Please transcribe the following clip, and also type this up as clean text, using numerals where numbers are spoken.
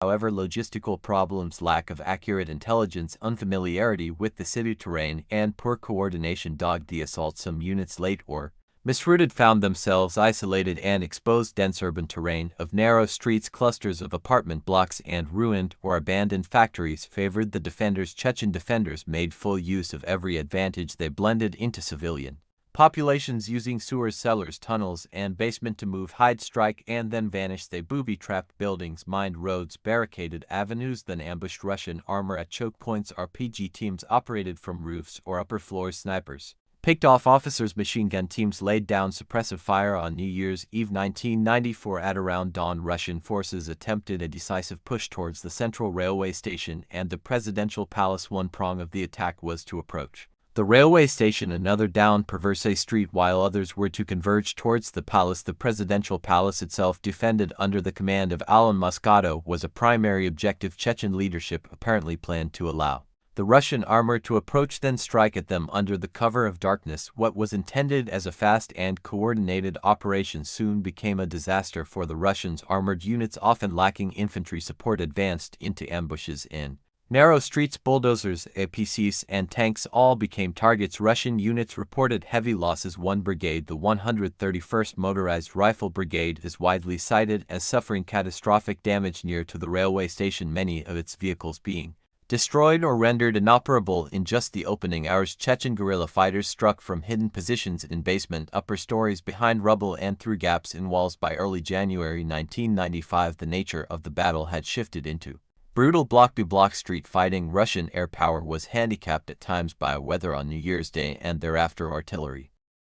however logistical problems, lack of accurate intelligence, unfamiliarity with the city terrain, and poor coordination dogged the assault. Some units late or misrouted found themselves isolated and exposed. Dense urban terrain of narrow streets, clusters of apartment blocks, and ruined or abandoned factories favored the defenders. Chechen defenders made full use of every advantage. They blended into civilian populations using sewers, cellars, tunnels, and basement to move, hide, strike, and then vanish. They booby-trapped buildings, mined roads, barricaded avenues, then ambushed Russian armor at choke points. RPG teams operated from roofs or upper floors. Snipers picked off officers. Machine gun teams laid down suppressive fire. On New Year's Eve 1994 at around dawn, Russian forces attempted a decisive push towards the central railway station and the presidential palace. One prong of the attack was to approach the railway station, another down Perverse Street, while others were to converge towards the palace. The presidential palace itself, defended under the command of Alan Moscato, was a primary objective. Chechen leadership apparently planned to allow the Russian armor to approach, then strike at them under the cover of darkness. What was intended as a fast and coordinated operation soon became a disaster for the Russians. Armored units, often lacking infantry support, advanced into ambushes in narrow streets. Bulldozers, APCs, and tanks all became targets. Russian units reported heavy losses. One brigade, the 131st Motorized Rifle Brigade, is widely cited as suffering catastrophic damage near to the railway station, many of its vehicles being destroyed or rendered inoperable in just the opening hours. Chechen guerrilla fighters struck from hidden positions in basement, upper stories, behind rubble, and through gaps in walls. By early January 1995, the nature of the battle had shifted into brutal block-to-block street fighting. Russian air power was handicapped at times by weather on New Year's Day and thereafter. Artillery